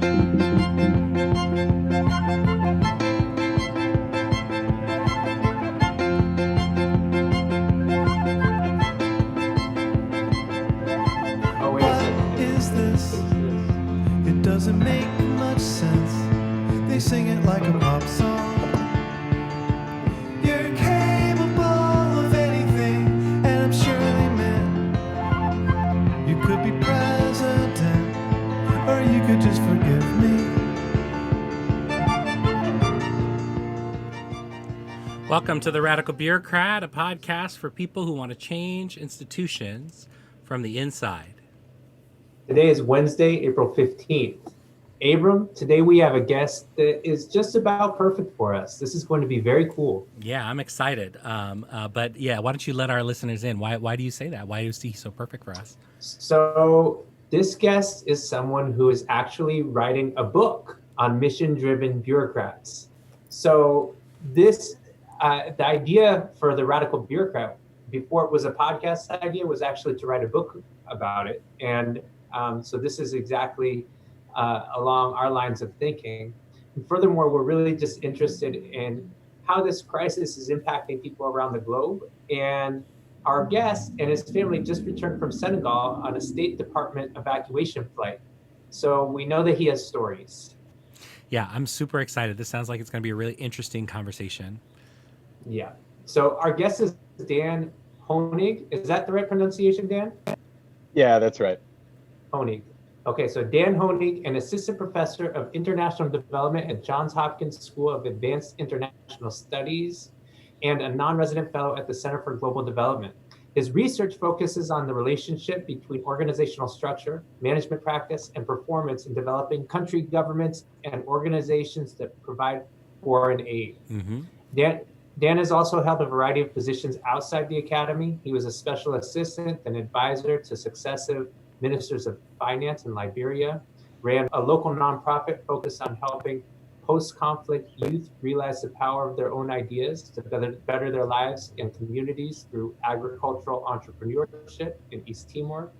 What is this? It doesn't make much sense. They sing it like a pop song. You're capable of anything, and I'm sure they meant you could be president, or you could just forgive me. Welcome to The Radical Bureaucrat, a podcast for people who want to change institutions from the inside. Today is Wednesday, April 15th. Abram, today we have a guest that is just about perfect for us. This is going to be very cool. Yeah, I'm excited. But yeah, why don't you let our listeners in? Why do you say that? Why is he so perfect for us? So this guest is someone who is actually writing a book on mission-driven bureaucrats. So this, the idea for The Radical Bureaucrat, before it was a podcast idea, was actually to write a book about it. And so this is exactly along our lines of thinking. And furthermore, we're really just interested in how this crisis is impacting people around the globe. And our guest and his family just returned from Senegal on a State Department evacuation flight. So we know that he has stories. Yeah, I'm super excited. This sounds like it's going to be a really interesting conversation. Yeah. So our guest is Dan Honig. Is that the right pronunciation, Dan? Yeah, that's right. Honig. Okay, so Dan Honig, an assistant professor of international development at Johns Hopkins School of Advanced International Studies and a non-resident fellow at the Center for Global Development. His research focuses on the relationship between organizational structure, management practice, and performance in developing country governments and organizations that provide foreign aid. Mm-hmm. Dan has also held a variety of positions outside the academy. He was a special assistant and advisor to successive ministers of finance in Liberia, ran a local nonprofit focused on helping post-conflict youth realize the power of their own ideas to better their lives and communities through agricultural entrepreneurship in East Timor.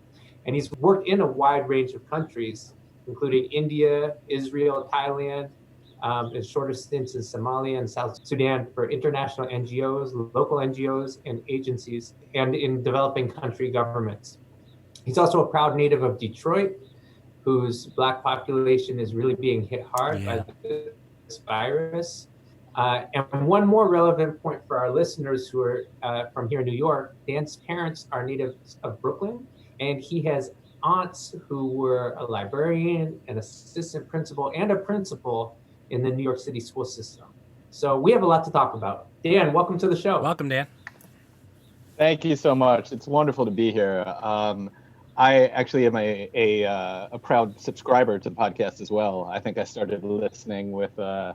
And he's worked in a wide range of countries, including India, Israel, Thailand, and shorter stints in Somalia and South Sudan for international NGOs, local NGOs, and agencies, and in developing country governments. He's also a proud native of Detroit, whose Black population is really being hit hard by this virus. And one more relevant point for our listeners who are from here in New York, Dan's parents are natives of Brooklyn, and he has aunts who were a librarian, an assistant principal, and a principal in the New York City school system. So we have a lot to talk about. Dan, welcome to the show. Welcome, Dan. Thank you so much. It's wonderful to be here. I actually am a proud subscriber to the podcast as well. I think I started listening with, I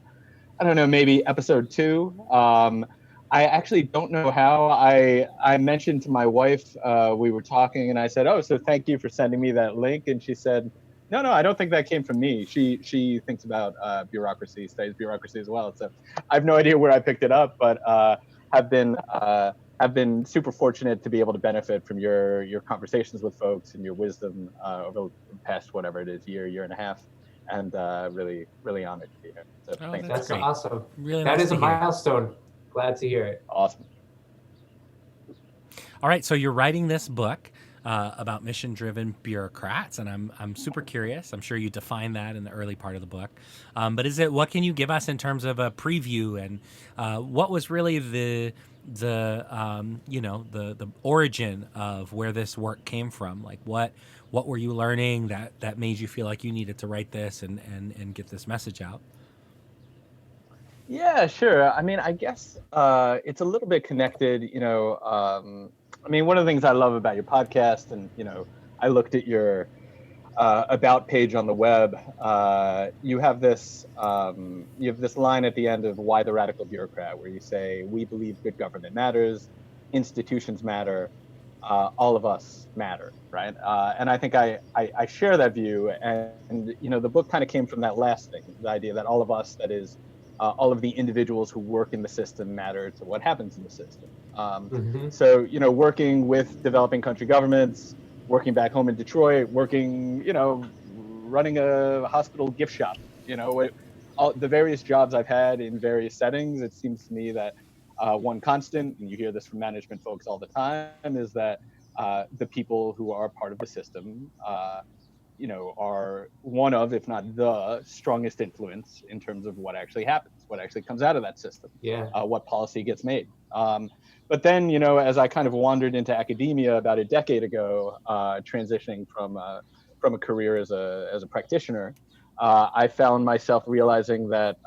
don't know, maybe episode 2. I actually don't know how. I mentioned to my wife, we were talking, and I said, "Oh, so thank you for sending me that link." And she said, No, I don't think that came from me. She thinks about bureaucracy, studies bureaucracy as well. So I have no idea where I picked it up, but have been super fortunate to be able to benefit from your conversations with folks and your wisdom over the past, whatever it is, year and a half, and really honored to be here. So thanks. That's great. awesome. Really that nice is a to hear. milestone. Glad to hear it. Awesome. All right, so you're writing this book about mission-driven bureaucrats, and I'm super curious. I'm sure you define that in the early part of the book. But what can you give us in terms of a preview, and what was really the origin of where this work came from? Like what were you learning that made you feel like you needed to write this and get this message out? Yeah, sure. I mean, I guess it's a little bit connected, one of the things I love about your podcast, and, I looked at your about page on the web. You have this line at the end of Why the Radical Bureaucrat, where you say, "We believe good government matters, institutions matter, all of us matter," right? And I think I share that view. And the book kind of came from that last thing, the idea that all of us, that is, all of the individuals who work in the system, matter to what happens in the system. So, working with developing country governments, working back home in Detroit, working, running a hospital gift shop. All the various jobs I've had in various settings, it seems to me that one constant, and you hear this from management folks all the time, is that the people who are part of the system, are one of, if not the strongest influence in terms of what actually happens, what actually comes out of that system, Yeah. what policy gets made. But then, as I kind of wandered into academia about a decade ago, transitioning from a career as a practitioner, I found myself realizing that,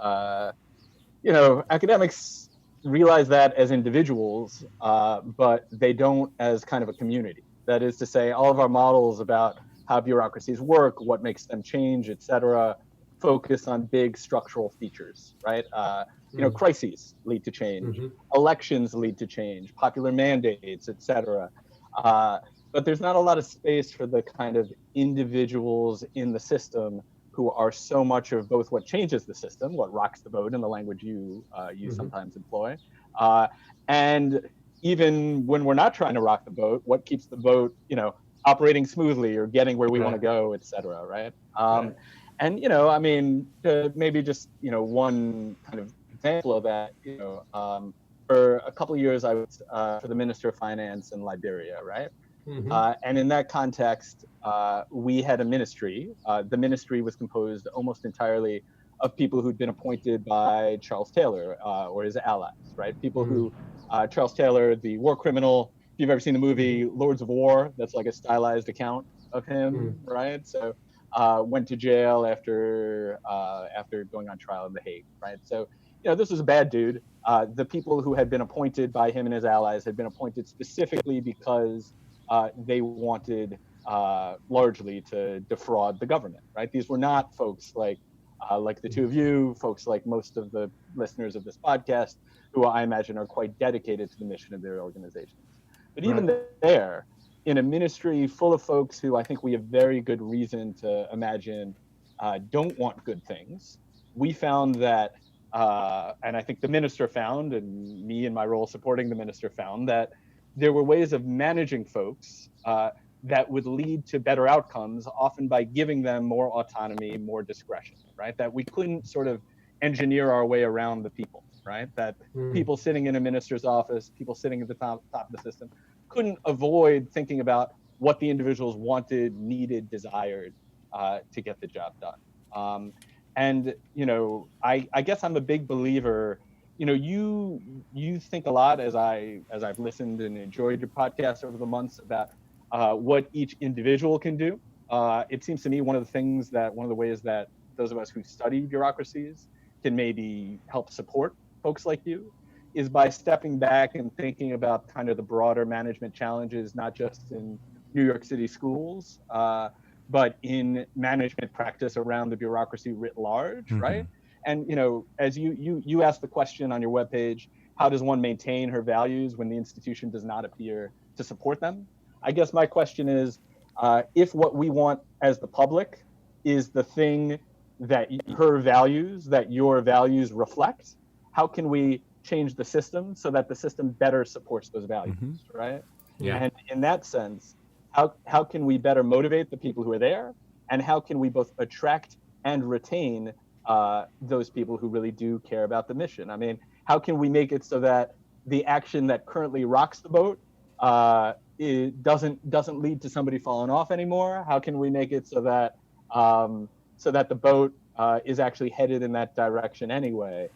academics realize that as individuals, but they don't as kind of a community. That is to say, all of our models about how bureaucracies work, what makes them change, et cetera, focus on big structural features, right? Crises lead to change, elections lead to change, popular mandates, et cetera. But there's not a lot of space for the kind of individuals in the system who are so much of both what changes the system, what rocks the boat in the language you sometimes employ, and even when we're not trying to rock the boat, what keeps the boat, operating smoothly or getting where we want to go, et cetera, right? And, maybe just, one kind of example of that, for a couple of years, I was for the Minister of Finance in Liberia, right? And in that context, we had a ministry. The ministry was composed almost entirely of people who'd been appointed by Charles Taylor or his allies, right? People who, Charles Taylor, the war criminal, if you've ever seen the movie Lords of War, that's like a stylized account of him, right? So went to jail after going on trial in The Hague, right? So, this was a bad dude. The people who had been appointed by him and his allies had been appointed specifically because they wanted largely to defraud the government, right? These were not folks like the two of you, folks like most of the listeners of this podcast, who I imagine are quite dedicated to the mission of their organizations. But even there, in a ministry full of folks who I think we have very good reason to imagine don't want good things, we found that, and I think the minister found, and me in my role supporting the minister found, that there were ways of managing folks that would lead to better outcomes, often by giving them more autonomy, more discretion, right? That we couldn't sort of engineer our way around the people, right? That people sitting in a minister's office, people sitting at the top of the system, couldn't avoid thinking about what the individuals wanted, needed, desired to get the job done. And I guess I'm a big believer. You think a lot, as I've listened and enjoyed your podcast over the months, about what each individual can do. It seems to me one of the ways that those of us who study bureaucracies can maybe help support folks like you is by stepping back and thinking about kind of the broader management challenges, not just in New York City schools, but in management practice around the bureaucracy writ large, right? And as you asked the question on your webpage, how does one maintain her values when the institution does not appear to support them? I guess my question is, if what we want as the public is the thing that her values, that your values reflect, how can we change the system so that the system better supports those values, right? Yeah. And in that sense, how can we better motivate the people who are there, and how can we both attract and retain those people who really do care about the mission? I mean, how can we make it so that the action that currently rocks the boat it doesn't lead to somebody falling off anymore? How can we make it so that the boat is actually headed in that direction anyway?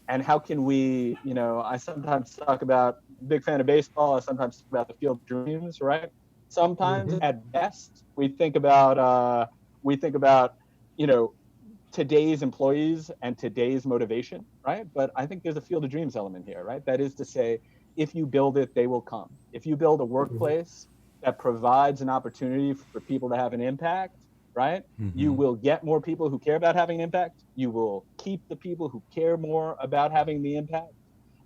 And how can we, I sometimes talk about, big fan of baseball, I sometimes talk about the field of dreams, right? Sometimes at best, we think about, today's employees and today's motivation, right? But I think there's a field of dreams element here, right? That is to say, if you build it, they will come. If you build a workplace that provides an opportunity for people to have an impact, right? You will get more people who care about having an impact. You will keep the people who care more about having the impact.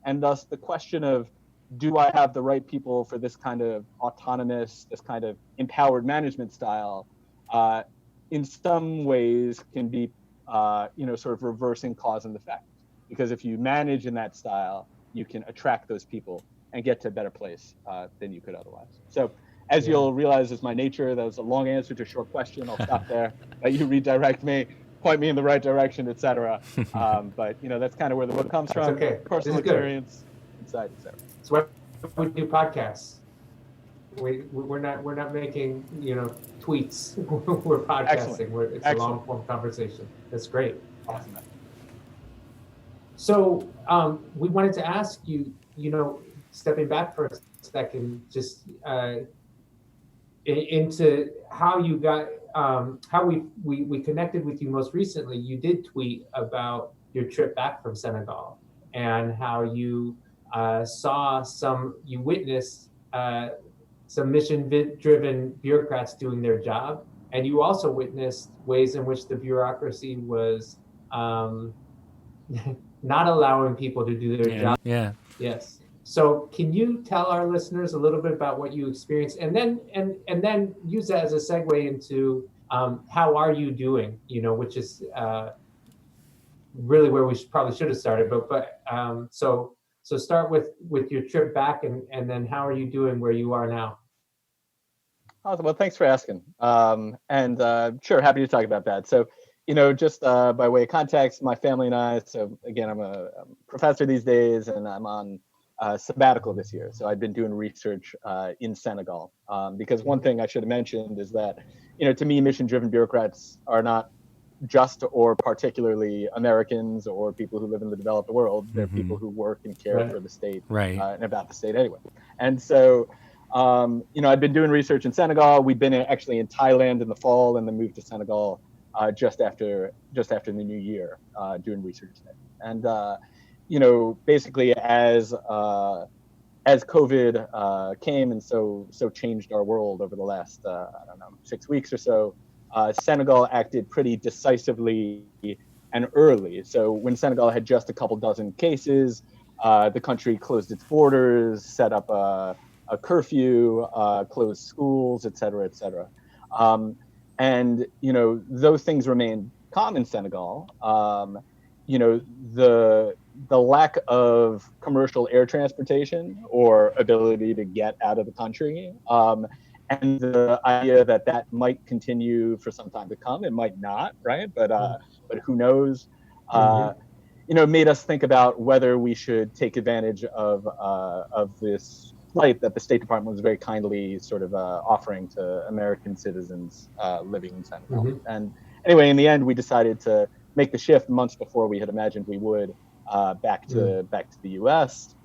And thus the question of, do I have the right people for this kind of autonomous, this kind of empowered management style, in some ways can be, sort of reversing cause and effect. Because if you manage in that style, you can attract those people and get to a better place than you could otherwise. So as Yeah. you'll realize is my nature. That was a long answer to a short question. I'll stop there. Let you redirect me, point me in the right direction, etc. But that's kind of where the book comes That's from. okay. This Personal is good. experience, insight, etc. That's why we do podcasts. We're not making tweets. We're podcasting. Excellent. It's a Excellent. long form conversation. That's great. Awesome. So we wanted to ask you, stepping back for a second, just into how you got, how we connected with you most recently. You did tweet about your trip back from Senegal and how you you witnessed some mission-driven bureaucrats doing their job, and you also witnessed ways in which the bureaucracy was not allowing people to do their job. Yeah. Yes. So can you tell our listeners a little bit about what you experienced, and then use that as a segue into how are you doing? Which is really where we probably should have started. But so start with your trip back, and then how are you doing where you are now? Awesome. Well, thanks for asking. And sure, happy to talk about that. So, just by way of context, my family and I, so again, I'm a professor these days, and I'm on sabbatical this year. So I've been doing research in Senegal, because one thing I should have mentioned is that, to me, mission-driven bureaucrats are not just or particularly Americans or people who live in the developed world. They're people who work and care for the state, and about the state anyway. And so, I've been doing research in Senegal. We've been actually in Thailand in the fall, and then moved to Senegal just after the new year, doing research there. And basically as COVID came and so changed our world over the last 6 weeks or so, Senegal acted pretty decisively and early. So when Senegal had just a couple dozen cases, the country closed its borders, set up a curfew, closed schools, et cetera, et cetera. And those things remained calm in Senegal. The lack of commercial air transportation or ability to get out of the country, and the idea that might continue for some time to come. It might not, right? But who knows? Made us think about whether we should take advantage of this flight that the State Department was very kindly sort of offering to American citizens living in Senegal. And anyway, in the end, we decided to make the shift months before we had imagined we would, back to the U.S.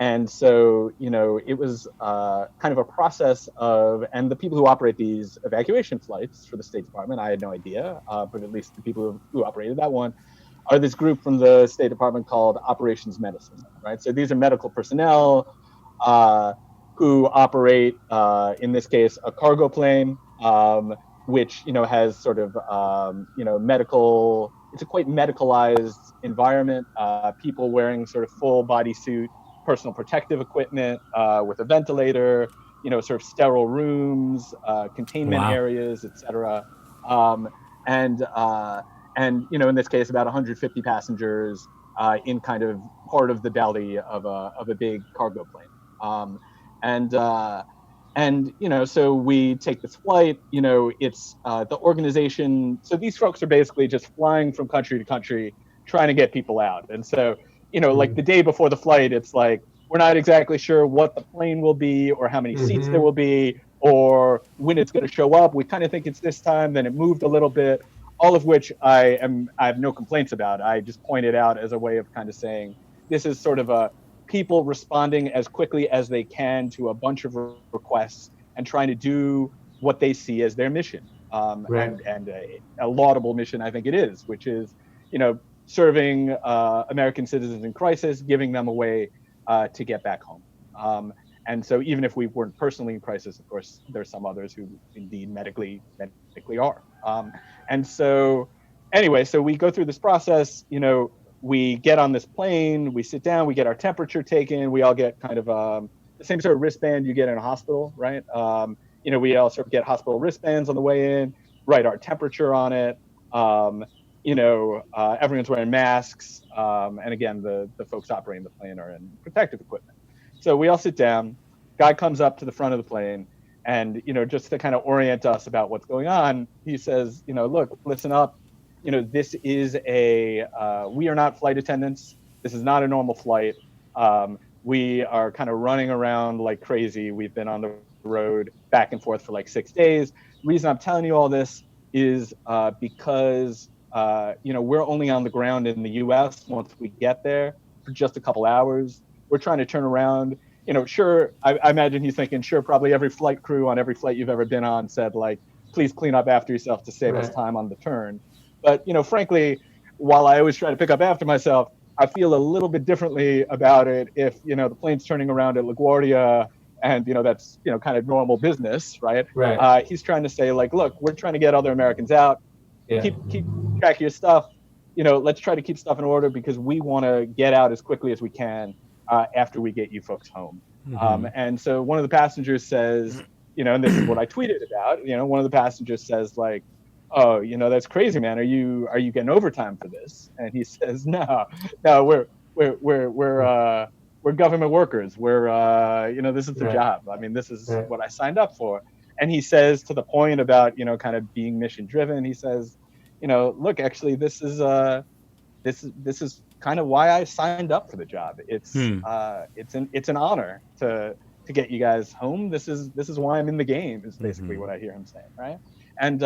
And so, it was kind of a process of, and the people who operate these evacuation flights for the State Department, I had no idea, but at least the people who operated that one are this group from the State Department called Operations Medicine, right? So these are medical personnel who operate, in this case, a cargo plane, which, has sort of, medical, it's a quite medicalized environment, people wearing sort of full bodysuit, personal protective equipment, with a ventilator, sort of sterile rooms, containment areas, et cetera. And in this case, about 150 passengers in kind of part of the belly of a big cargo plane. So we take this flight, it's the organization. So these folks are basically just flying from country to country, trying to get people out. And so, like the day before the flight, it's like, we're not exactly sure what the plane will be or how many seats there will be or when it's going to show up. We kind of think it's this time, then it moved a little bit, all of which I have no complaints about. I just pointed out as a way of kind of saying, this is sort of a people responding as quickly as they can to a bunch of requests and trying to do what they see as their mission, and a laudable mission, I think it is, which is, serving American citizens in crisis, giving them a way to get back home. And so even if we weren't personally in crisis, of course, there's some others who indeed medically are. And so anyway, so we go through this process, we get on this plane, we sit down, we get our temperature taken, we all get kind of the same sort of wristband you get in a hospital, right? We all sort of get hospital wristbands on the way in, write our temperature on it. Everyone's wearing masks. And again, the folks operating the plane are in protective equipment. So we all sit down, Guy comes up to the front of the plane, and just to kind of orient us about what's going on, he says, look, listen up. This is we are not flight attendants. This is not a normal flight. We are kind of running around like crazy. We've been on the road back and forth for like 6 days. The reason I'm telling you all this is because we're only on the ground in the US once we get there for just a couple hours. We're trying to turn around. Sure, I imagine he's thinking, sure, probably every flight crew on every flight you've ever been on said, like, please clean up after yourself to save us time on the turn. But, frankly, while I always try to pick up after myself, I feel a little bit differently about it if, the plane's turning around at LaGuardia and, that's, kind of normal business, right? He's trying to say, like, look, we're trying to get other Americans out. Yeah. Keep track of your stuff. Let's try to keep stuff in order because we want to get out as quickly as we can after we get you folks home. Mm-hmm. And so one of the passengers says, and this is what I tweeted about, one of the passengers says, like, oh, that's crazy, man. Are you getting overtime for this? And he says, no, we're government workers. We're, this is the job. I mean, this is what I signed up for. And he says, to the point about, kind of being mission driven, he says, look, actually, this is kind of why I signed up for the job. It's an honor to get you guys home. This is why I'm in the game, is basically what I hear him saying, right? And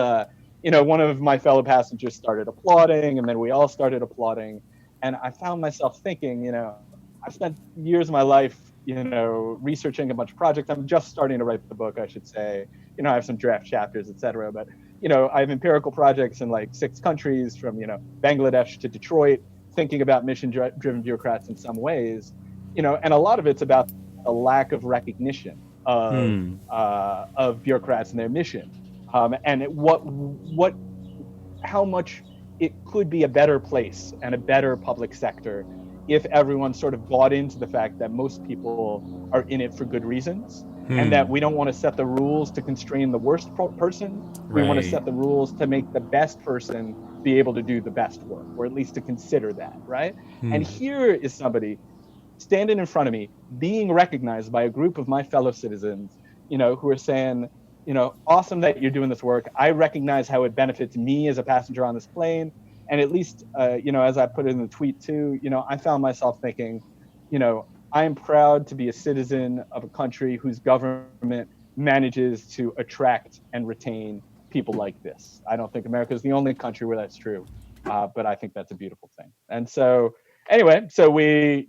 one of my fellow passengers started applauding, and then we all started applauding. And I found myself thinking, I've spent years of my life, researching a bunch of projects. I'm just starting to write the book, I should say. I have some draft chapters, et cetera. But, I have empirical projects in like 6 countries, from, Bangladesh to Detroit, thinking about mission-driven bureaucrats in some ways, and a lot of it's about a lack of recognition of bureaucrats and their mission, and how much it could be a better place and a better public sector if everyone sort of bought into the fact that most people are in it for good reasons, and that we don't want to set the rules to constrain the worst person. We want to set the rules to make the best person be able to do the best work, or at least to consider that, right? And here is somebody standing in front of me, being recognized by a group of my fellow citizens, who are saying, awesome that you're doing this work. I recognize how it benefits me as a passenger on this plane. And at least, as I put it in the tweet too, I found myself thinking, I am proud to be a citizen of a country whose government manages to attract and retain people like this. I don't think America is the only country where that's true, but I think that's a beautiful thing. And so, anyway, so we,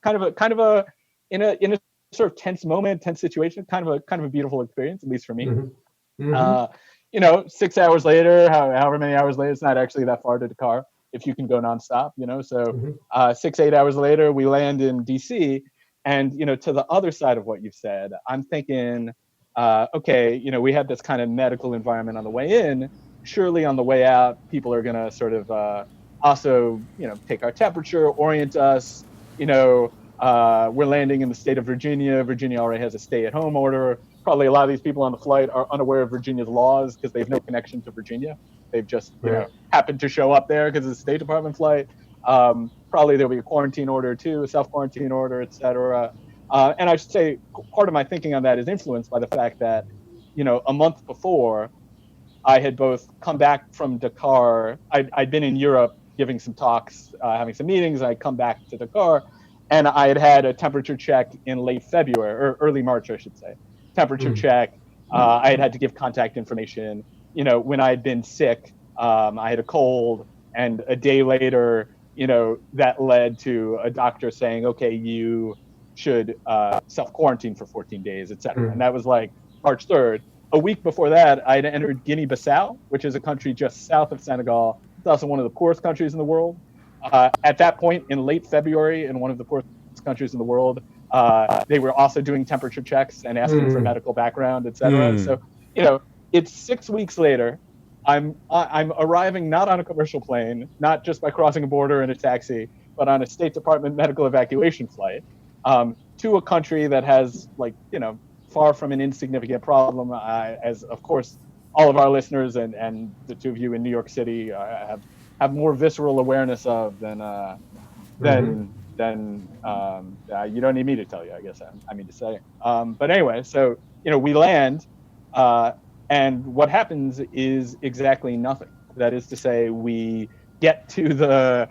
kind of a in a sort of tense moment, tense situation, kind of a beautiful experience, at least for me. Mm-hmm. Mm-hmm. 6 hours later, however many hours later, it's not actually that far to Dakar if you can go nonstop, So 6-8 hours later, we land in DC, and to the other side of what you've said, I'm thinking, okay, we had this kind of medical environment on the way in. Surely on the way out, people are gonna sort of also, take our temperature, orient us. We're landing in the state of Virginia. Virginia already has a stay-at-home order. Probably a lot of these people on the flight are unaware of Virginia's laws because they have no connection to Virginia. They've just, happened to show up there because it's a State Department flight. Probably there'll be a quarantine order too, a self-quarantine order, et cetera. And I should say part of my thinking on that is influenced by the fact that, a month before, I had both come back from Dakar. I'd been in Europe giving some talks, having some meetings. I'd come back to Dakar, and I had a temperature check in late February, or early March, I should say. Temperature check. I had to give contact information. When I had been sick, I had a cold, and a day later, that led to a doctor saying, okay, you should self-quarantine for 14 days, et cetera. And that was like March 3rd. A week before that, I had entered Guinea-Bissau, which is a country just south of Senegal. It's also one of the poorest countries in the world. At that point, in late February, in one of the poorest countries in the world, they were also doing temperature checks and asking for medical background, et cetera. So, it's 6 weeks later. I'm arriving not on a commercial plane, not just by crossing a border in a taxi, but on a State Department medical evacuation flight to a country that has, far from an insignificant problem, as of course all of our listeners and the two of you in New York City have more visceral awareness of than then you don't need me to tell you, I guess I mean to say. But anyway, so we land, and what happens is exactly nothing. That is to say, we get to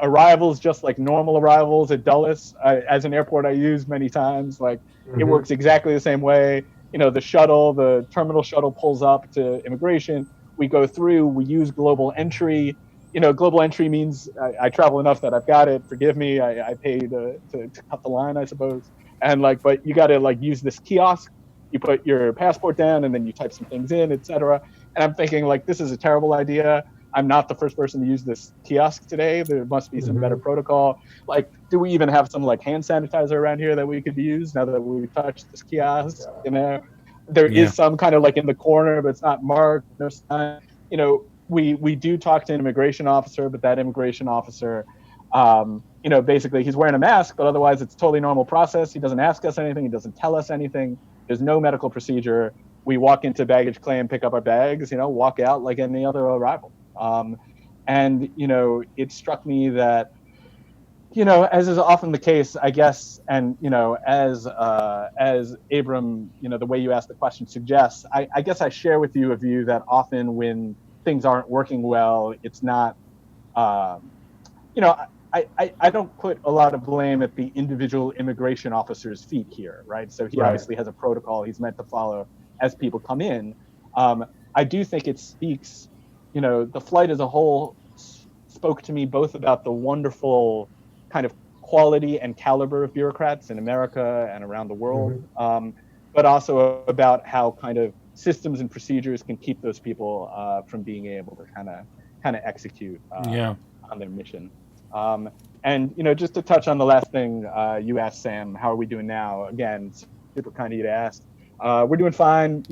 arrivals just like normal arrivals at Dulles. As an airport I use many times, like it works exactly the same way. The terminal shuttle pulls up to immigration. We go through, we use global entry. Global entry means I travel enough that I've got it. Forgive me, I pay to cut the line, I suppose. And but you got to use this kiosk. You put your passport down and then you type some things in, etc. And I'm thinking this is a terrible idea. I'm not the first person to use this kiosk today. There must be some better protocol. Do we even have some hand sanitizer around here that we could use now that we touched this kiosk? There is some kind of in the corner, but it's not marked. No sign. We do talk to an immigration officer, but that immigration officer, basically he's wearing a mask, but otherwise it's totally normal process. He doesn't ask us anything. He doesn't tell us anything. There's no medical procedure. We walk into baggage claim, pick up our bags, walk out like any other arrival. And it struck me that, as is often the case, I guess, and as Abram, the way you asked the question suggests, I guess I share with you a view that often when things aren't working well, it's not, I don't put a lot of blame at the individual immigration officer's feet here, right? So he obviously has a protocol he's meant to follow as people come in. I do think it speaks, the flight as a whole spoke to me both about the wonderful kind of quality and caliber of bureaucrats in America and around the world, but also about how kind of systems and procedures can keep those people from being able to kind of execute on their mission. And just to touch on the last thing you asked, Sam, how are we doing now? Again, super kind of you to ask. We're doing fine.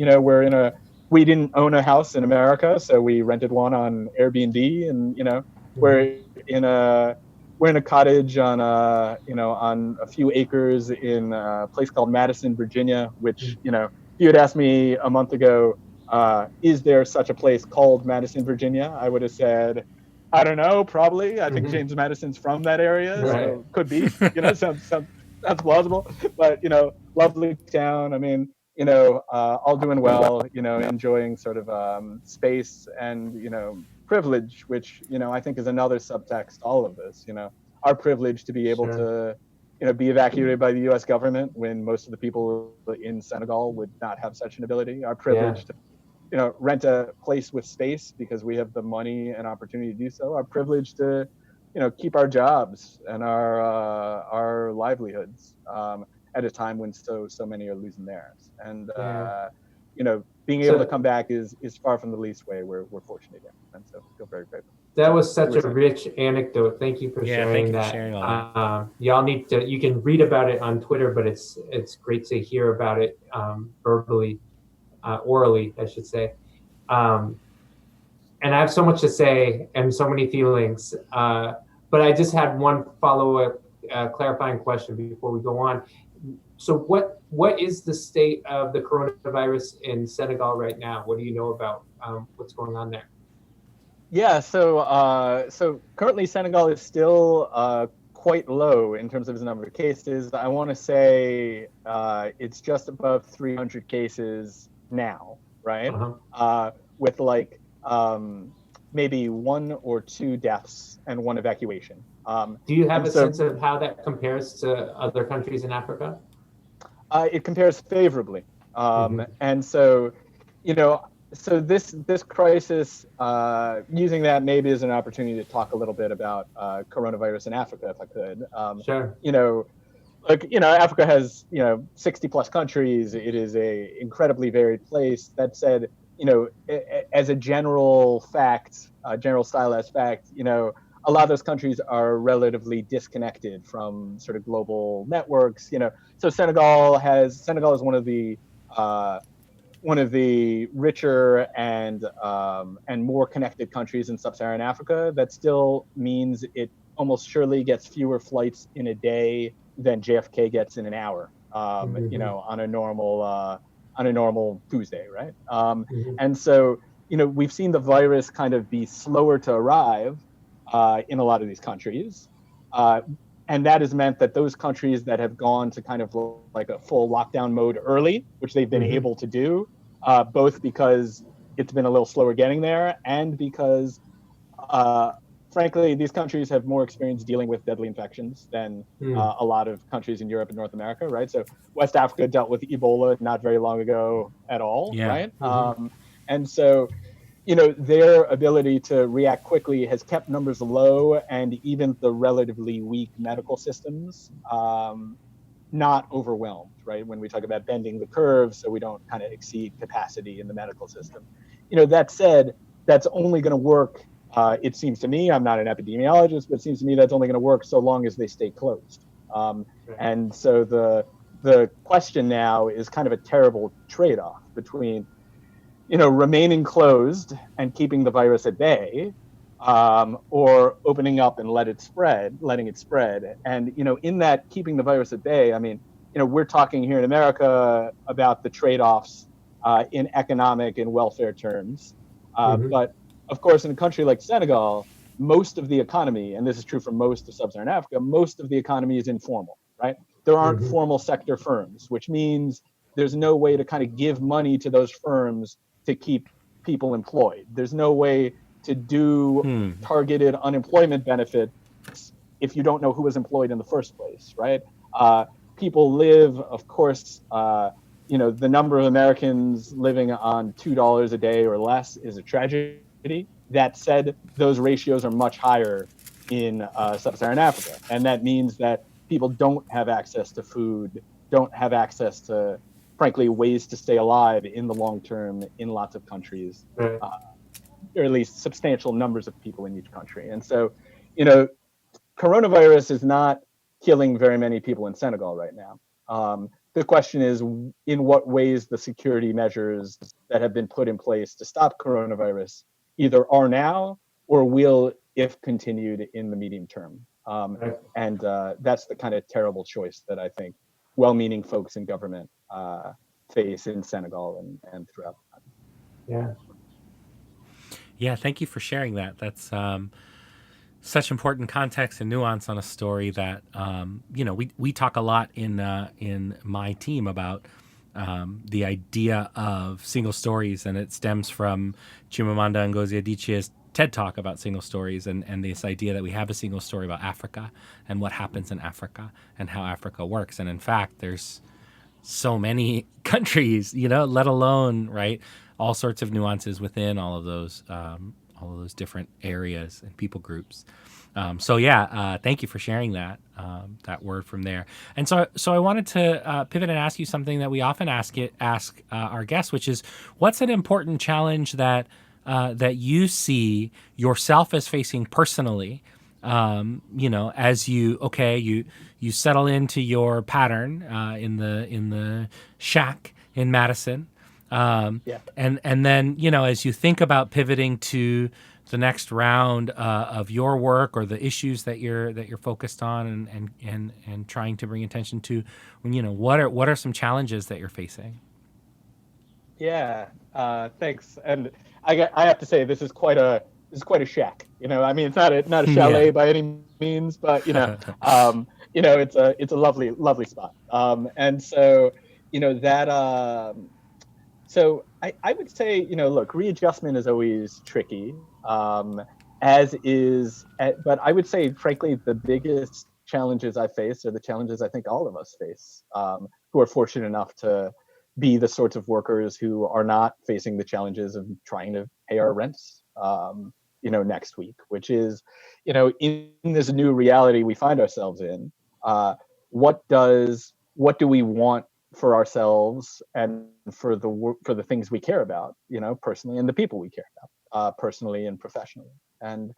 We didn't own a house in America, so we rented one on Airbnb, and we're in a cottage on on a few acres in a place called Madison, Virginia, which if you had asked me a month ago, is there such a place called Madison, Virginia? I would have said, I don't know, probably. I think James Madison's from that area, so could be. Sounds plausible. But lovely town. I mean, all doing well. Enjoying sort of space and privilege, which I think is another subtext to all of this. Our privilege to be able to be evacuated by the U.S. government when most of the people in Senegal would not have such an ability. Our privilege to rent a place with space because we have the money and opportunity to do so. Our privilege to keep our jobs and our livelihoods at a time when so many are losing theirs. And being able to come back is far from the least way we're fortunate in. And so I feel very grateful. That was such a rich anecdote. Thank you for sharing that. For sharing all that. Y'all need to, you can read about it on Twitter, but it's great to hear about it verbally, orally, I should say. And I have so much to say and so many feelings, but I just had one follow-up clarifying question before we go on. So what is the state of the coronavirus in Senegal right now? What do you know about what's going on there? Yeah, so currently Senegal is still quite low in terms of the number of cases. I want to say it's just above 300 cases now, right? With maybe 1 or 2 deaths and 1 evacuation. Do you have a sense of how that compares to other countries in Africa? It compares favorably. And so, so this crisis, using that maybe as an opportunity to talk a little bit about coronavirus in Africa, if I could. Sure. Africa has 60 plus countries. It is a incredibly varied place. That said, as a general fact, general stylized fact, a lot of those countries are relatively disconnected from sort of global networks. So Senegal is one of the richer and more connected countries in sub-Saharan Africa. That still means it almost surely gets fewer flights in a day than JFK gets in an hour. On a normal Tuesday, right? And so we've seen the virus kind of be slower to arrive in a lot of these countries. And that has meant that those countries that have gone to kind of like a full lockdown mode early, which they've been able to do, both because it's been a little slower getting there and because, frankly, these countries have more experience dealing with deadly infections than a lot of countries in Europe and North America, right? So West Africa dealt with Ebola not very long ago at all, Yeah. right? And so, their ability to react quickly has kept numbers low, and even the relatively weak medical systems not overwhelmed, right? When we talk about bending the curve so we don't kind of exceed capacity in the medical system. That said, that's only going to work, it seems to me, I'm not an epidemiologist, but it seems to me that's only going to work so long as they stay closed. And so the question now is kind of a terrible trade-off between remaining closed and keeping the virus at bay, or opening up and letting it spread. And, in that keeping the virus at bay, I mean, we're talking here in America about the trade-offs in economic and welfare terms. But of course, in a country like Senegal, most of the economy, and this is true for most of sub-Saharan Africa, most of the economy is informal, right? There aren't formal sector firms, which means there's no way to kind of give money to those firms to keep people employed. There's no way to do targeted unemployment benefits if you don't know who was employed in the first place, right? People live, of course, the number of Americans living on $2 a day or less is a tragedy. That said, those ratios are much higher in sub-Saharan Africa. And that means that people don't have access to food, don't have access to, frankly, ways to stay alive in the long term in lots of countries, or at least substantial numbers of people in each country. And so, coronavirus is not killing very many people in Senegal right now. The question is, in what ways the security measures that have been put in place to stop coronavirus either are now or will if continued in the medium term. And that's the kind of terrible choice that I think well-meaning folks in government face in Senegal and throughout the country. Yeah, thank you for sharing that. That's such important context and nuance on a story that we talk a lot in my team about the idea of single stories, and it stems from Chimamanda Ngozi Adichie's TED Talk about single stories and this idea that we have a single story about Africa and what happens in Africa and how Africa works. And in fact, there's so many countries, let alone, right, all sorts of nuances within all of those different areas and people groups. Thank you for sharing that word from there. And so I wanted to pivot and ask you something that we often ask our guests, which is, what's an important challenge that you see yourself as facing personally, as you settle into your pattern in the shack in Madison, and then as you think about pivoting to the next round of your work or the issues that you're focused on and trying to bring attention to, what are some challenges that you're facing? Yeah, thanks. And I have to say, this is quite a shack. I mean, it's not a chalet by any means, but it's a lovely spot. And so that. So I would say, look, readjustment is always tricky, but I would say, frankly, the biggest challenges I face are the challenges I think all of us face, who are fortunate enough to be the sorts of workers who are not facing the challenges of trying to pay our rents, next week, which is, in this new reality we find ourselves in, what do we want for ourselves and for the things we care about, personally, and the people we care about, personally and professionally. And,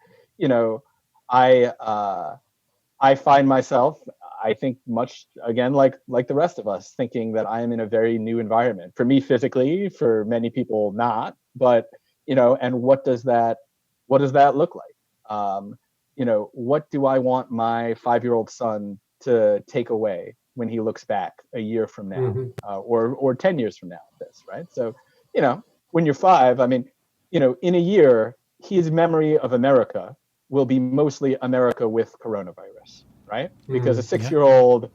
I find myself, I think, much again like the rest of us, thinking that I am in a very new environment. For me physically, for many people not, but and what does that look like? What do I want my 5-year-old son to take away when he looks back a year from now, or 10 years from now at this, right? So, when you're 5, I mean, in a year, his memory of America will be mostly America with coronavirus. right? Because a Mm, 6-year-old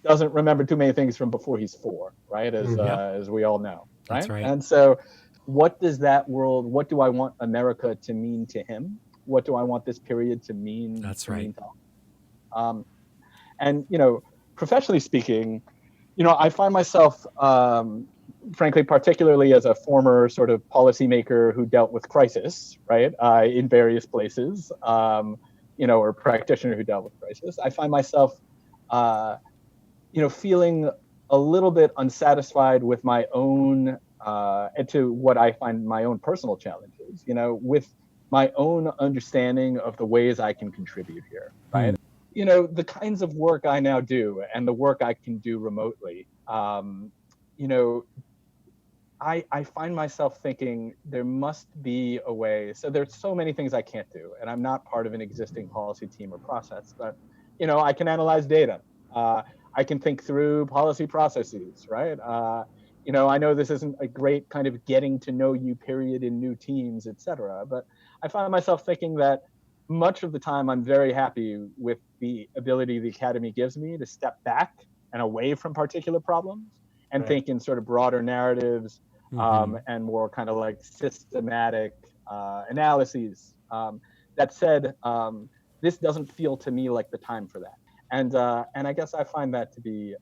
doesn't remember too many things from before he's 4, right? Yep. As we all know, right? That's right. And so, what does that world? What do I want America to mean to him? What do I want this period to mean That's to right. mean to all? And professionally speaking, I find myself, frankly, particularly as a former sort of policymaker who dealt with crisis, right, in various places, or practitioner who dealt with crisis, I find myself, feeling a little bit unsatisfied with my own, and to what I find my own personal challenges, with my own understanding of the ways I can contribute here, right? The kinds of work I now do and the work I can do remotely, I find myself thinking there must be a way. So there's so many things I can't do, and I'm not part of an existing policy team or process, but, I can analyze data. I can think through policy processes, right? I know this isn't a great kind of getting to know you period in new teams, et cetera, but I find myself thinking that much of the time I'm very happy with the ability the Academy gives me to step back and away from particular problems and right. think in sort of broader narratives, and more kind of like systematic analyses. That said, this doesn't feel to me like the time for that. And I guess I find that to be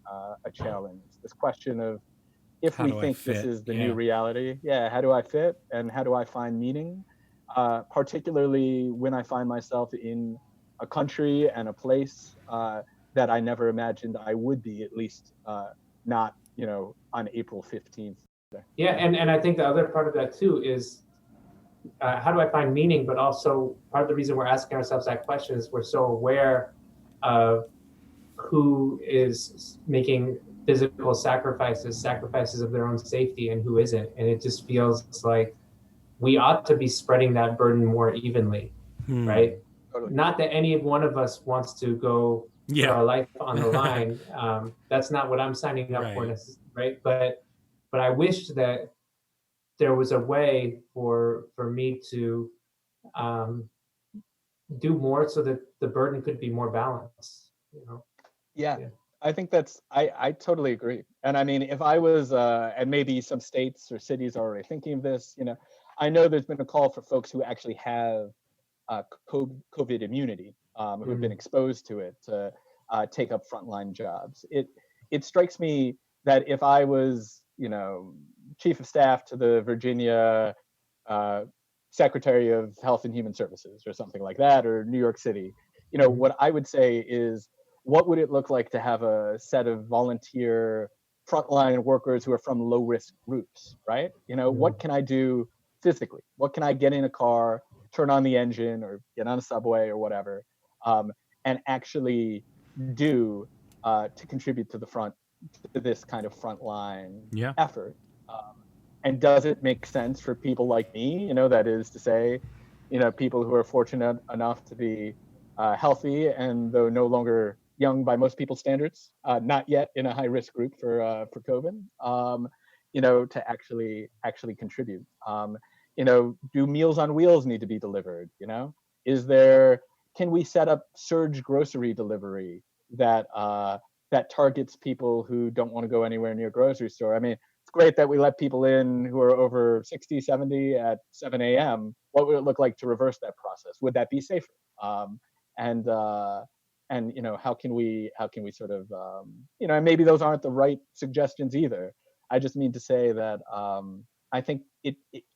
a challenge. This question of, if How we do I think this fit? is the Yeah. new reality, how do I fit and how do I find meaning? Particularly when I find myself in a country and a place that I never imagined I would be, at least not, on April 15th. Yeah, and I think the other part of that too is how do I find meaning? But also part of the reason we're asking ourselves that question is we're so aware of who is making physical sacrifices of their own safety, and who isn't. And it just feels like we ought to be spreading that burden more evenly, right? Totally. Not that any one of us wants to go put Yeah. our life on the line. That's not what I'm signing up for, Right. right? But I wish that there was a way for me to do more so that the burden could be more balanced. Yeah, Yeah. I think I totally agree. And I mean, if I was, and maybe some states or cities are already thinking of this, I know there's been a call for folks who actually have COVID immunity, who have been exposed to it, to take up frontline jobs. It strikes me that if I was, chief of staff to the Virginia Secretary of Health and Human Services or something like that, or New York City, what I would say is, what would it look like to have a set of volunteer frontline workers who are from low risk groups, right? What can I do physically? What can I get in a car, turn on the engine, or get on a subway or whatever, and actually do to contribute to this kind of frontline Yeah. effort? And does it make sense for people like me? That is to say, people who are fortunate enough to be healthy, and though no longer young by most people's standards, not yet in a high risk group for COVID, to actually contribute. Do Meals on Wheels need to be delivered? Can we set up surge grocery delivery that targets people who don't want to go anywhere near a grocery store? I mean, it's great that we let people in who are over 60, 70 at 7 a.m. What would it look like to reverse that process? Would that be safer? And how can we sort of, and maybe those aren't the right suggestions either. I just mean to say that I think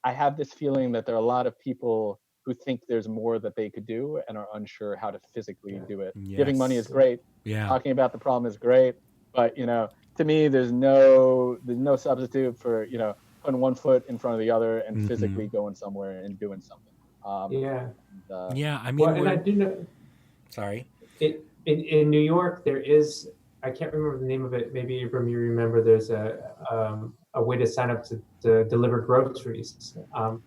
I have this feeling that there are a lot of people who think there's more that they could do and are unsure how to physically do it. Giving money is Yes. great. Yeah. Talking about the problem is great, but to me, there's no substitute for putting one foot in front of the other and physically going somewhere and doing something. Yeah. Yeah. I Well, mean, and I do know sorry. in New York there is, I can't remember the name of it. Maybe Abram, you remember. There's a way to sign up to deliver groceries. I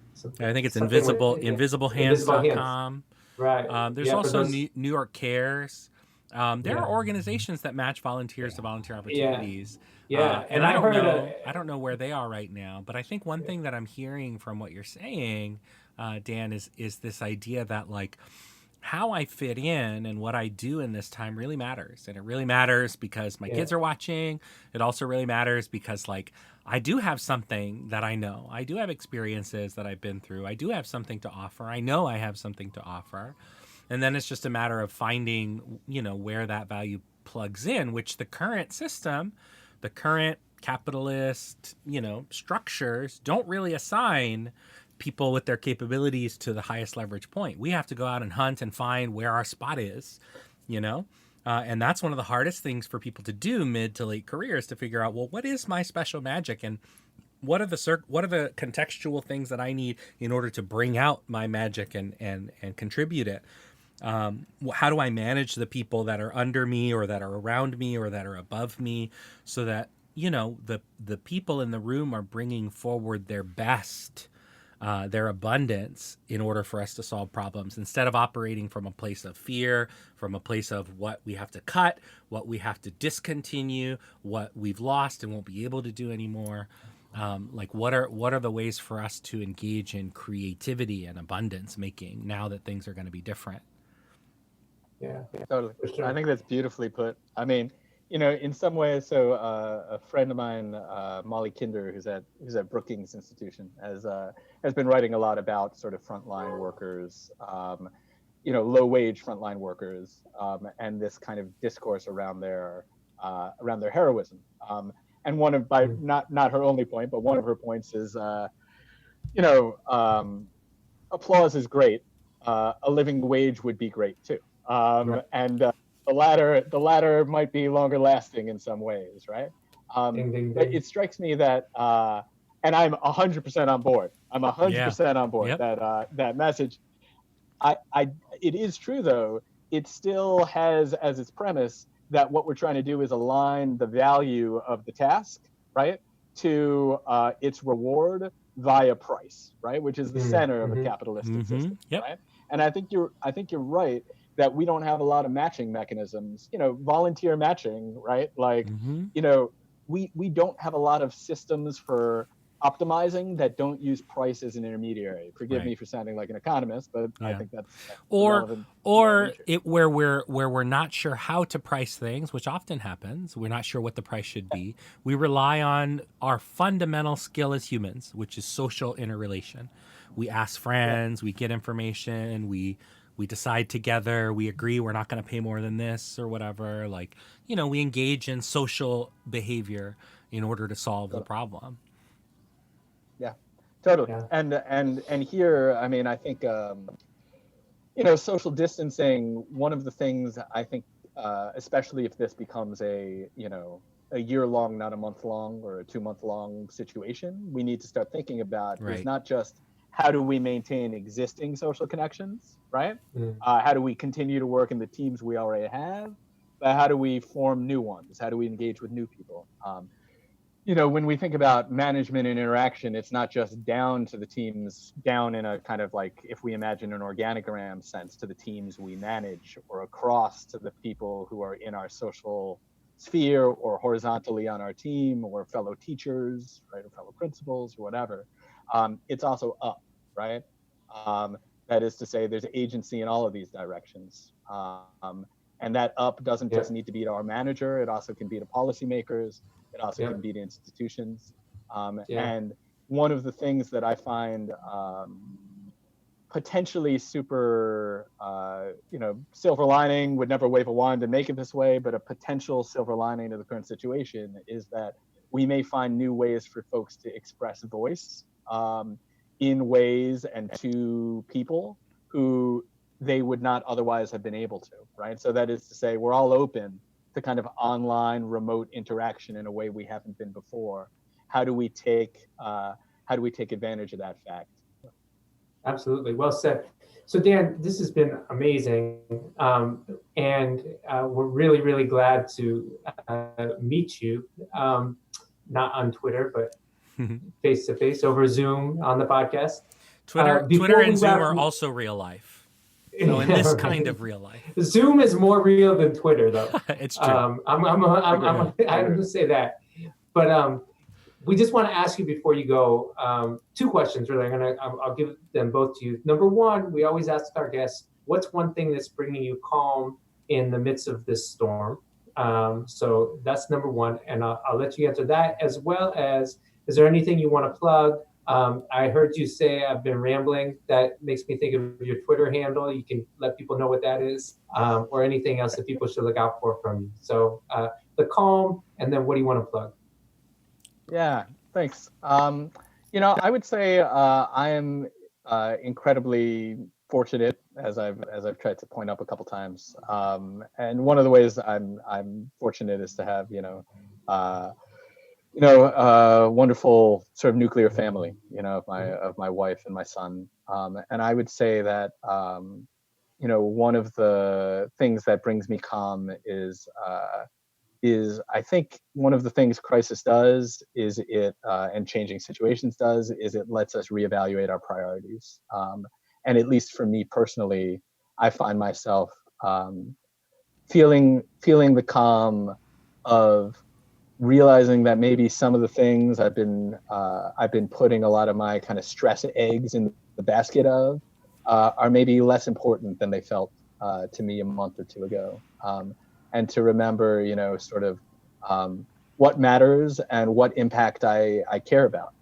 think it's Something with invisiblehands.com. Right. There's Yeah, for also those. New York Cares. There Yeah. are organizations that match volunteers to volunteer opportunities. Yeah. And And I I don't heard know. I don't know where they are right now. But I think one thing that I'm hearing from what you're saying, Dan, is this idea that, like, how I fit in and what I do in this time really matters. And it really matters because my kids are watching. It also really matters because, like, I do have something that I know. I do have experiences that I've been through. I do have something to offer. I know I have something to offer. And then it's just a matter of finding, where that value plugs in, which the current system, the current capitalist, structures don't really assign people with their capabilities to the highest leverage point. We have to go out and hunt and find where our spot is, and that's one of the hardest things for people to do mid to late careers, to figure out, well, what is my special magic, and what are the contextual things that I need in order to bring out my magic and contribute it. How do I manage the people that are under me or that are around me or that are above me, so that the people in the room are bringing forward their best, their abundance, in order for us to solve problems, instead of operating from a place of fear, from a place of what we have to cut, what we have to discontinue, what we've lost and won't be able to do anymore. What are the ways for us to engage in creativity and abundance making now that things are going to be different? Yeah, Totally. sure. I think that's beautifully put. I mean, in some ways, so a friend of mine, Molly Kinder, who's at Brookings Institution, has been writing a lot about sort of frontline workers, low wage frontline workers, and this kind of discourse around their heroism. And one of not her only point, but one of her points is, applause is great. A living wage would be great too. Right. And the latter might be longer lasting in some ways, right? Ding, ding, But ding. it strikes me that, and I'm 100% on board. I'm 100% on board. Yep. That message. It is true though. It still has as its premise that what we're trying to do is align the value of the task, right, to its reward via price, right, which is the center of a capitalistic system, Yep. right? And I think you're right that we don't have a lot of matching mechanisms, volunteer matching, right? Like, we don't have a lot of systems for optimizing that don't use price as an intermediary. Forgive me for sounding like an economist, but I think that's relevant where we're not sure how to price things, which often happens. We're not sure what the price should be. We rely on our fundamental skill as humans, which is social interrelation. We ask friends, we get information, we decide together, we agree we're not going to pay more than this or whatever. Like, we engage in social behavior in order to solve the problem. Yeah, totally. Yeah. And here, I mean, I think, social distancing, one of the things I think, especially if this becomes a year-long, not a month-long or a 2-month-long situation, we need to start thinking about is not just how do we maintain existing social connections, right? How do we continue to work in the teams we already have? But how do we form new ones? How do we engage with new people? When we think about management and interaction, it's not just down to the teams, down in a kind of like, if we imagine an organogram sense, to the teams we manage, or across to the people who are in our social sphere, or horizontally on our team, or fellow teachers, right, or fellow principals, or whatever. It's also up, right? That is to say, there's agency in all of these directions. And that up doesn't just need to be to our manager, it also can be to policymakers, it also can be to institutions. And one of the things that I find potentially super, silver lining, would never wave a wand and make it this way, but a potential silver lining to the current situation is that we may find new ways for folks to express voice in ways and to people who they would not otherwise have been able to, right? So that is to say, we're all open to kind of online remote interaction in a way we haven't been before. How do we take advantage of that fact? Absolutely, well said. So Dan, this has been amazing, and we're really, really glad to meet you, not on Twitter, but face to face over Zoom on the podcast. Twitter and Zoom are also real life. So in this kind of real life, Zoom is more real than Twitter, though. It's true. I'm going to say that, but we just want to ask you before you go 2 questions. Really, I'll give them both to you. Number one, we always ask our guests, what's one thing that's bringing you calm in the midst of this storm? So that's number one, and I'll let you answer that, as well as, is there anything you want to plug? I heard you say I've been rambling. That makes me think of your Twitter handle. You can let people know what that is, or anything else that people should look out for from you. So the calm, and then what do you want to plug? Yeah, thanks. I would say I am incredibly fortunate, as I've tried to point up a couple times. And one of the ways I'm fortunate is to have a wonderful sort of nuclear family, of my wife and my son. And I would say that one of the things that brings me calm is I think one of the things crisis does is and changing situations does is it lets us reevaluate our priorities. And at least for me personally, I find myself feeling the calm of realizing that maybe some of the things I've been putting a lot of my kind of stress eggs in the basket of are maybe less important than they felt to me a month or two ago. And to remember, sort of what matters and what impact I care about,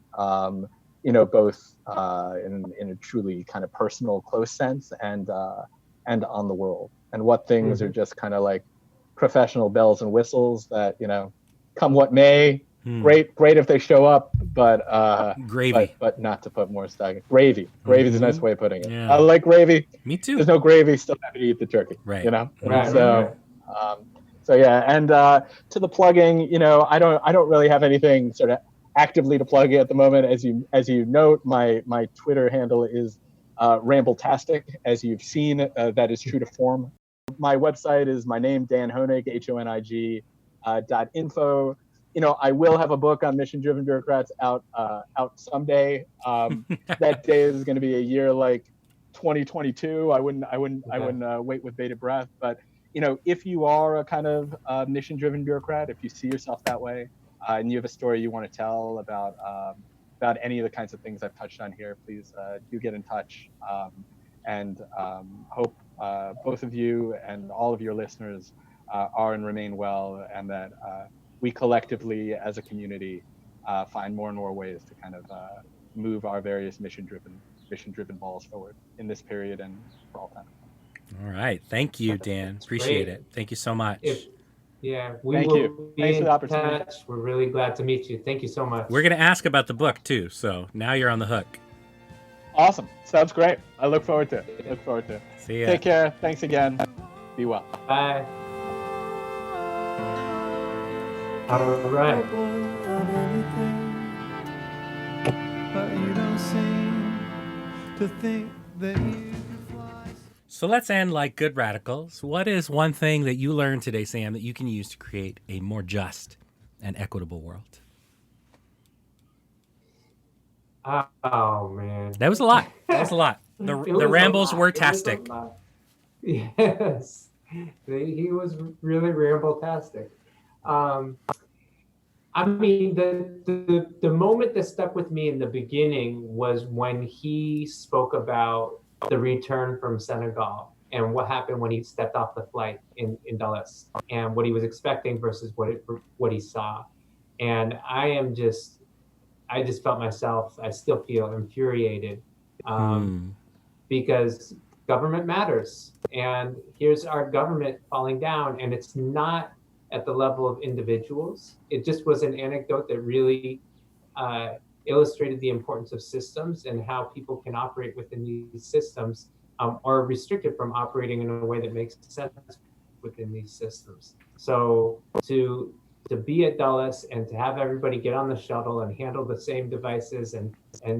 both in a truly kind of personal, close sense and on the world, and what things are just kind of like professional bells and whistles that, come what may. Great if they show up, but Gravy. but not to put more stock. Gravy is a nice way of putting it. Yeah. I like gravy. Me too. There's no gravy, still happy to eat the turkey. Right. Right. So yeah, and to the plugging, I don't really have anything sort of actively to plug at the moment. As you note, my Twitter handle is Rambletastic. As you've seen, that is true to form. My website is my name, Dan Honig, HONIG .info. I will have a book on mission-driven bureaucrats out someday. That day is going to be a year like 2022. I wouldn't wait with bated breath. But if you are a kind of mission-driven bureaucrat, if you see yourself that way, and you have a story you want to tell about any of the kinds of things I've touched on here, please do get in touch. And hope both of you and all of your listeners are and remain well, and that we collectively as a community find more and more ways to kind of move our various mission-driven balls forward in this period and for all time. All right. Thank you, Dan. Appreciate it. Thank you so much. We Thank will you. be Thanks in for the opportunity. touch. We're really glad to meet you. Thank you so much. We're going to ask about the book too, so now you're on the hook. Awesome. Sounds great. I look forward to it. See ya. Take care. Thanks again. Be well. Bye. All right. But you don't seem to think that you can fly. So let's end like good radicals. What is one thing that you learned today, Sam, that you can use to create a more just and equitable world? Oh man, That was a lot. The rambles were tastic. Yes, he was really ramble-tastic. I mean, the moment that stuck with me in the beginning was when he spoke about the return from Senegal and what happened when he stepped off the flight in Dulles, and what he was expecting versus what he saw. And I just felt myself, I still feel infuriated because government matters. And here's our government falling down, and it's not at the level of individuals. It just was an anecdote that really illustrated the importance of systems and how people can operate within these systems, or are restricted from operating in a way that makes sense within these systems. So to be at Dulles and to have everybody get on the shuttle and handle the same devices and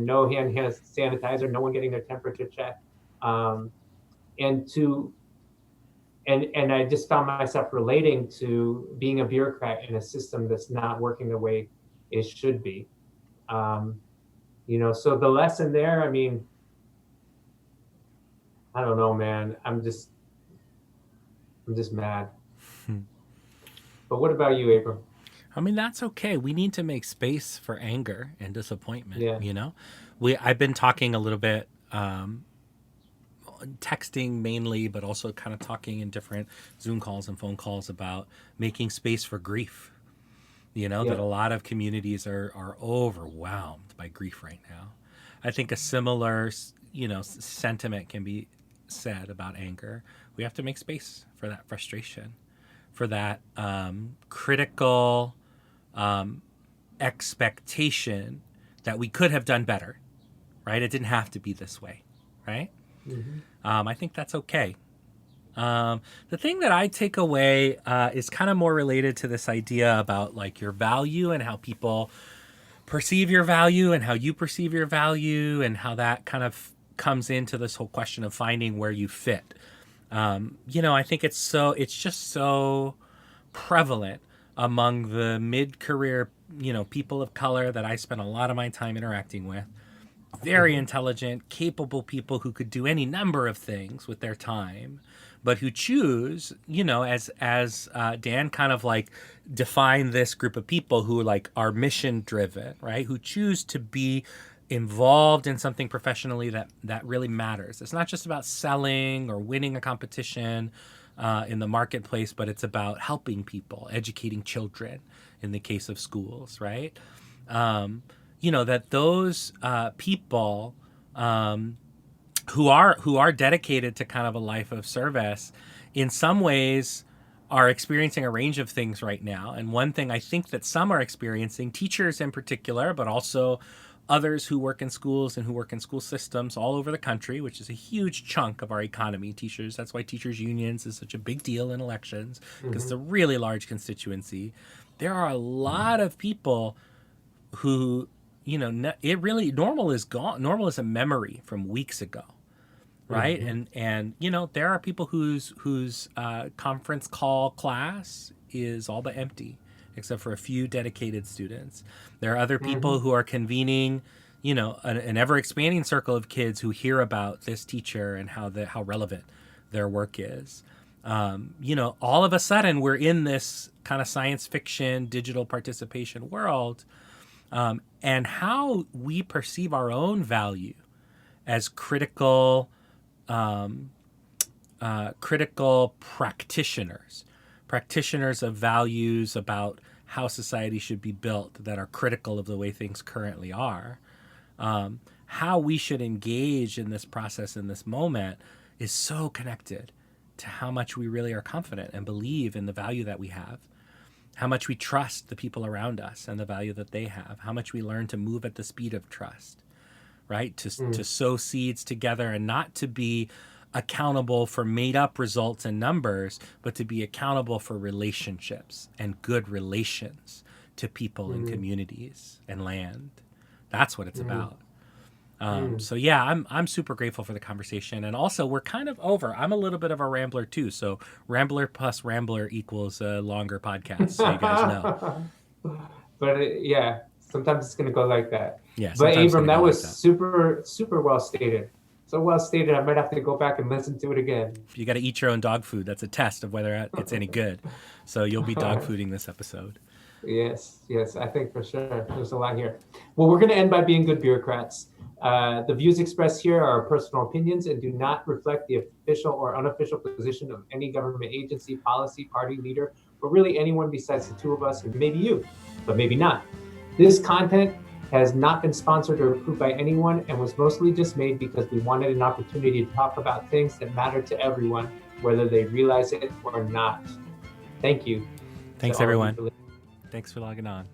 no hand sanitizer, no one getting their temperature checked, and I just found myself relating to being a bureaucrat in a system that's not working the way it should be. So the lesson there, I mean, I don't know, man. I'm just mad. But what about you, Abram? I mean, that's okay. We need to make space for anger and disappointment. Yeah. I've been talking a little bit texting mainly, but also kind of talking in different Zoom calls and phone calls about making space for grief. That a lot of communities are overwhelmed by grief right now. I think a similar, sentiment can be said about anger. We have to make space for that frustration, for that critical expectation that we could have done better, right? It didn't have to be this way, right? I think that's okay. The thing that I take away is kind of more related to this idea about like your value and how people perceive your value and how you perceive your value and how that kind of comes into this whole question of finding where you fit. I think it's just so prevalent among the mid-career, people of color that I spend a lot of my time interacting with. Very intelligent, capable people who could do any number of things with their time, but who choose, as Dan kind of like defined this group of people who like are mission driven, right? Who choose to be involved in something professionally that really matters. It's not just about selling or winning a competition in the marketplace, but it's about helping people, educating children in the case of schools, right? That those people who are dedicated to kind of a life of service in some ways are experiencing a range of things right now. And one thing I think that some are experiencing, teachers in particular, but also others who work in schools and who work in school systems all over the country, which is a huge chunk of our economy, teachers. That's why teachers unions is such a big deal in elections, because it's a really large constituency. There are a lot of people who, it really, normal is gone. Normal is a memory from weeks ago, right? And there are people whose conference call class is all but empty, except for a few dedicated students. There are other people who are convening, an ever-expanding circle of kids who hear about this teacher and how relevant their work is. All of a sudden we're in this kind of science fiction, digital participation world, and how we perceive our own value as critical practitioners of values about how society should be built that are critical of the way things currently are. How we should engage in this process in this moment is so connected to how much we really are confident and believe in the value that we have, how much we trust the people around us and the value that they have, how much we learn to move at the speed of trust, right? To sow seeds together and not to be accountable for made up results and numbers, but to be accountable for relationships and good relations to people and communities and land. That's what it's about. So yeah, I'm super grateful for the conversation. And also we're kind of over. I'm a little bit of a rambler too. So rambler plus rambler equals a longer podcast. So you guys know. But sometimes it's going to go like that. Yeah. But Abram, that was super, super well stated. So well stated, I might have to go back and listen to it again. You got to eat your own dog food. That's a test of whether it's any good. So you'll be dog fooding this episode. Yes, I think for sure. There's a lot here. Well, we're going to end by being good bureaucrats. The views expressed here are personal opinions and do not reflect the official or unofficial position of any government agency, policy, party, leader, or really anyone besides the two of us, and maybe you, but maybe not. This content has not been sponsored or approved by anyone and was mostly just made because we wanted an opportunity to talk about things that matter to everyone, whether they realize it or not. Thank you. Thanks, everyone. Thanks for logging on.